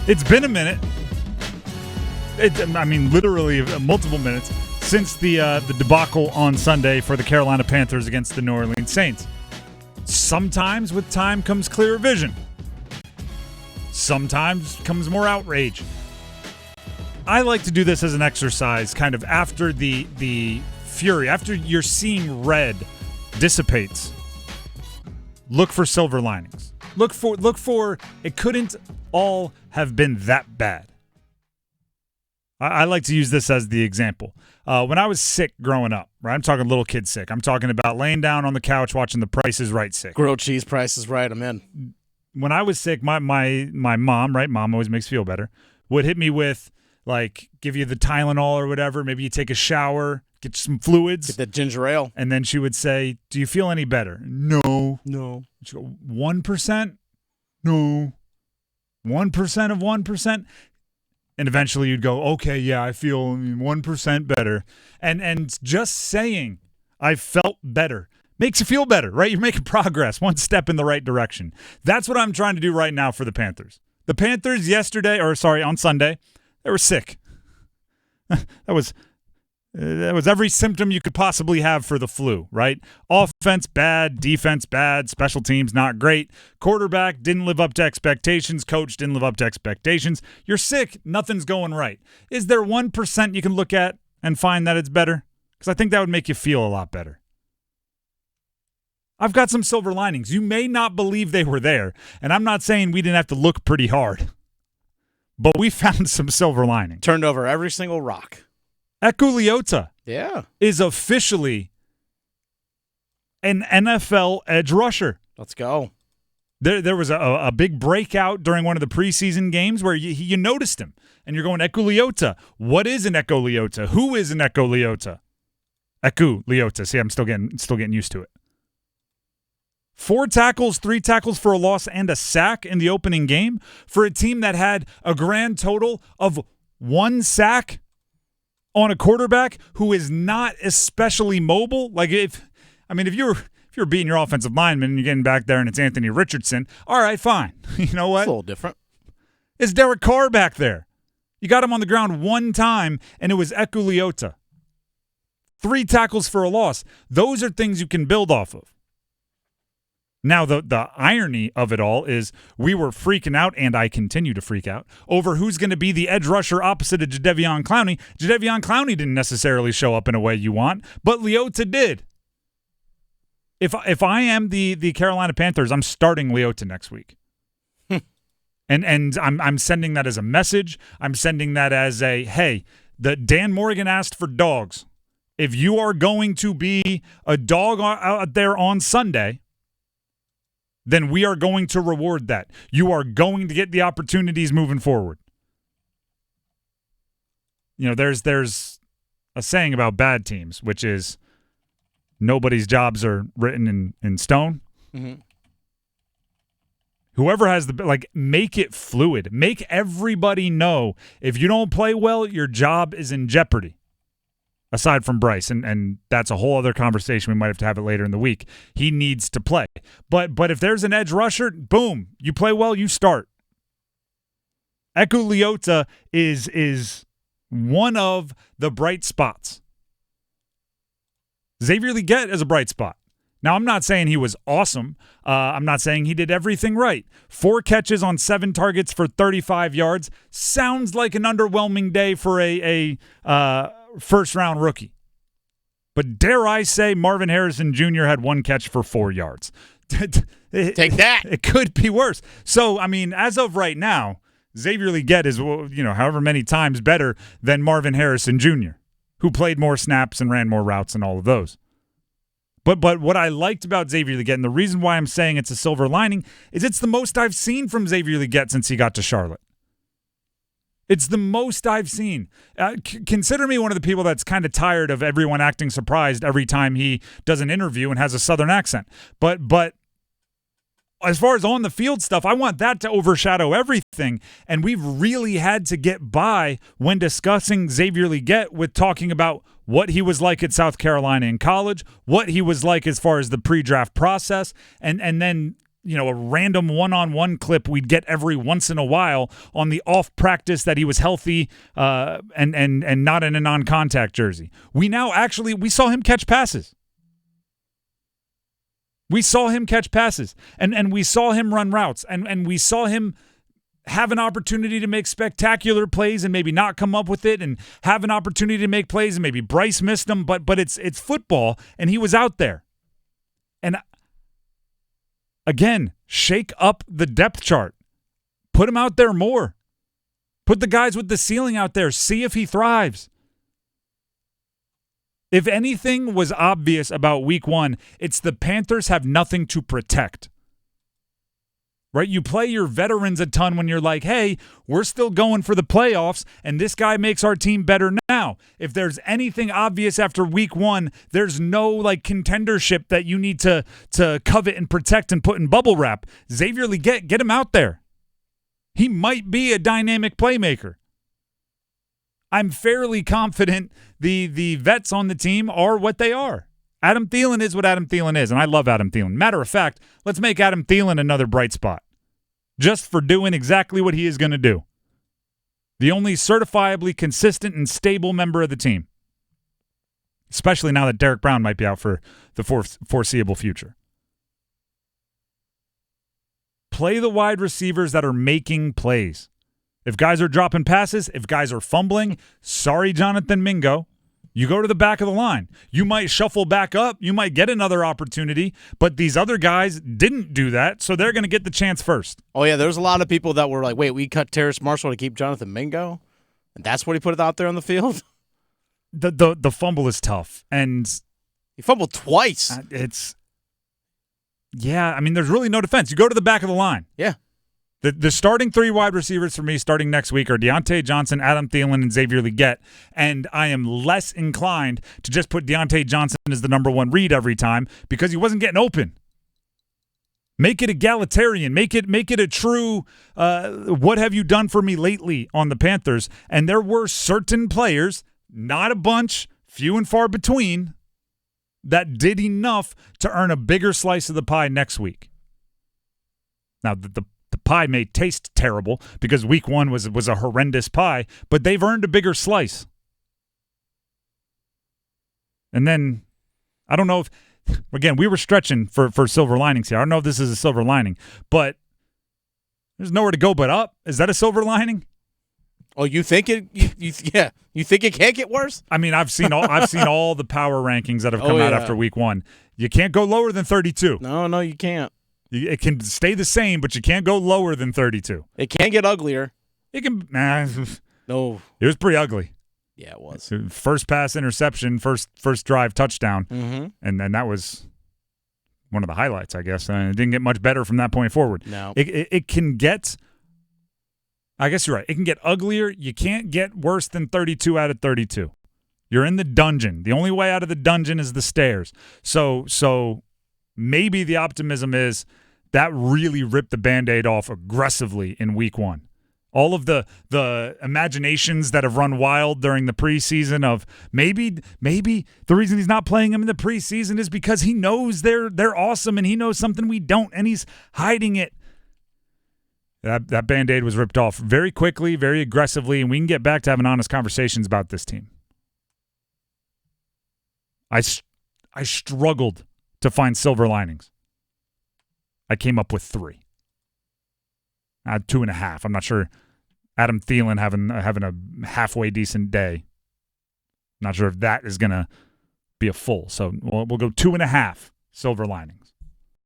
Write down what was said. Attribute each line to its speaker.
Speaker 1: It's been a minute. Literally multiple minutes since the debacle on Sunday for the Carolina Panthers against the New Orleans Saints. Sometimes with time comes clearer vision. Sometimes comes more outrage. I like to do this as an exercise kind of after the fury, after you're seeing red dissipates. Look for silver linings. Look for it couldn't all have been that bad. I like to use this as the example. When I was sick growing up, right? I'm talking little kid sick. I'm talking about laying down on the couch watching The Price is Right sick.
Speaker 2: Grilled cheese Price is Right, I'm in.
Speaker 1: When I was sick, my mom, right? Mom always makes you feel better, would hit me with, like, give you the Tylenol or whatever. Maybe you take a shower, get some fluids.
Speaker 2: Get that ginger ale.
Speaker 1: And then she would say, do you feel any better? No. She'd go, 1%? No. 1% of 1%? And eventually you'd go, okay, yeah, I feel 1% better. And just saying I felt better makes you feel better, right? You're making progress, one step in the right direction. That's what I'm trying to do right now for the Panthers. The Panthers on Sunday, they were sick. That was every symptom you could possibly have for the flu, right? Offense bad, defense bad, special teams not great. Quarterback didn't live up to expectations. Coach didn't live up to expectations. You're sick. Nothing's going right. Is there 1% you can look at and find that it's better? Because I think that would make you feel a lot better. I've got some silver linings. You may not believe they were there, and I'm not saying we didn't have to look pretty hard, but we found some silver linings.
Speaker 2: Turned over every single rock.
Speaker 1: Ekuliota is officially an NFL edge rusher.
Speaker 2: Let's go.
Speaker 1: There was a big breakout during one of the preseason games where you noticed him, and you're going, Ekuliota. What is an Ekuliota? Who is an Ekuliota? Ekuliota. See, I'm still getting used to it. 4 tackles, 3 tackles for a loss, and a sack in the opening game for a team that had a grand total of 1 sack on a quarterback who is not especially mobile. Like if you're beating your offensive lineman and you're getting back there and it's Anthony Richardson, all right, fine. You know what?
Speaker 2: It's a little different.
Speaker 1: It's Derrick Carr back there. You got him on the ground 1 time, and it was Ekuliota. 3 tackles for a loss. Those are things you can build off of. Now, the irony of it all is we were freaking out, and I continue to freak out, over who's going to be the edge rusher opposite of Jadeveon Clowney. Jadeveon Clowney didn't necessarily show up in a way you want, but Leota did. If I am the Carolina Panthers, I'm starting Leota next week. And I'm sending that as a message. I'm sending that as a, hey, Dan Morgan asked for dogs. If you are going to be a dog out there on Sunday, then we are going to reward that. You are going to get the opportunities moving forward. You know, there's a saying about bad teams, which is nobody's jobs are written in stone. Mm-hmm. Whoever has make it fluid. Make everybody know if you don't play well, your job is in jeopardy. Aside from Bryce, and that's a whole other conversation. We might have it later in the week. He needs to play. But if there's an edge rusher, boom, you play well, you start. Ekuliota is one of the bright spots. Xavier Legette is a bright spot. Now, I'm not saying he was awesome. I'm not saying he did everything right. 4 catches on 7 targets for 35 yards. Sounds like an underwhelming day for a first-round rookie. But dare I say Marvin Harrison Jr. had 1 catch for 4 yards.
Speaker 2: Take that.
Speaker 1: It could be worse. So, I mean, as of right now, Xavier Legette is, however many times better than Marvin Harrison Jr., who played more snaps and ran more routes and all of those. But what I liked about Xavier Legette, and the reason why I'm saying it's a silver lining, is it's the most I've seen from Xavier Legette since he got to Charlotte. It's the most I've seen. Consider me one of the people that's kind of tired of everyone acting surprised every time he does an interview and has a Southern accent. But as far as on the field stuff, I want that to overshadow everything. And we've really had to get by when discussing Xavier Legette with talking about what he was like at South Carolina in college, what he was like as far as the pre-draft process, and then a random one-on-one clip we'd get every once in a while on the off practice that he was healthy and not in a non-contact jersey. We saw him catch passes. We saw him catch passes, and we saw him run routes, and we saw him have an opportunity to make spectacular plays and maybe not come up with it, and have an opportunity to make plays and maybe Bryce missed them, but it's football, and he was out there. And again, shake up the depth chart. Put him out there more. Put the guys with the ceiling out there. See if he thrives. If anything was obvious about week 1, it's the Panthers have nothing to protect. Right? You play your veterans a ton when you're like, hey, we're still going for the playoffs, and this guy makes our team better now. If there's anything obvious after week 1, there's no contendership that you need to covet and protect and put in bubble wrap. Xavier Legette, get him out there. He might be a dynamic playmaker. I'm fairly confident the vets on the team are what they are. Adam Thielen is what Adam Thielen is, and I love Adam Thielen. Matter of fact, let's make Adam Thielen another bright spot, just for doing exactly what he is going to do. The only certifiably consistent and stable member of the team, especially now that Derrick Brown might be out for the foreseeable future. Play the wide receivers that are making plays. If guys are dropping passes, if guys are fumbling, sorry, Jonathon Mingo. You go to the back of the line. You might shuffle back up. You might get another opportunity, but these other guys didn't do that, so they're going to get the chance first.
Speaker 2: Oh, yeah, there's a lot of people that were like, wait, we cut Terrace Marshall to keep Jonathon Mingo? And that's what he put out there on the field?
Speaker 1: The fumble is tough, and
Speaker 2: he fumbled twice.
Speaker 1: There's really no defense. You go to the back of the line.
Speaker 2: Yeah.
Speaker 1: The starting 3 wide receivers for me starting next week are Deontay Johnson, Adam Thielen, and Xavier Legette, and I am less inclined to just put Deontay Johnson as the number 1 read every time because he wasn't getting open. Make it egalitarian. Make it a true what have you done for me lately on the Panthers, and there were certain players, not a bunch, few and far between, that did enough to earn a bigger slice of the pie next week. Now, the pie may taste terrible because week 1 was a horrendous pie, but they've earned a bigger slice. And then, I don't know if, again, we were stretching for silver linings here. I don't know if this is a silver lining, but there's nowhere to go but up. Is that a silver lining?
Speaker 2: Oh, you think it? You think it can't get worse?
Speaker 1: I mean, I've seen all the power rankings that have come out after week 1. You can't go lower than 32.
Speaker 2: No, you can't.
Speaker 1: It can stay the same, but you can't go lower than 32.
Speaker 2: It can get uglier.
Speaker 1: It can.
Speaker 2: No.
Speaker 1: It was pretty ugly.
Speaker 2: Yeah, it was.
Speaker 1: First pass interception, first drive touchdown,
Speaker 2: and
Speaker 1: then that was one of the highlights, I guess. And it didn't get much better from that point forward.
Speaker 2: No.
Speaker 1: It can get. I guess you're right. It can get uglier. You can't get worse than 32 out of 32. You're in the dungeon. The only way out of the dungeon is the stairs. So maybe the optimism is that really ripped the Band-Aid off aggressively in week 1. All of the imaginations that have run wild during the preseason of maybe the reason he's not playing them in the preseason is because he knows they're awesome and he knows something we don't and he's hiding it. That Band-Aid was ripped off very quickly, very aggressively, and we can get back to having honest conversations about this team. I struggled to find silver linings. I came up with 3. 2.5. I'm not sure. Adam Thielen having a halfway decent day. Not sure if that is going to be a full. So we'll go 2.5 silver linings.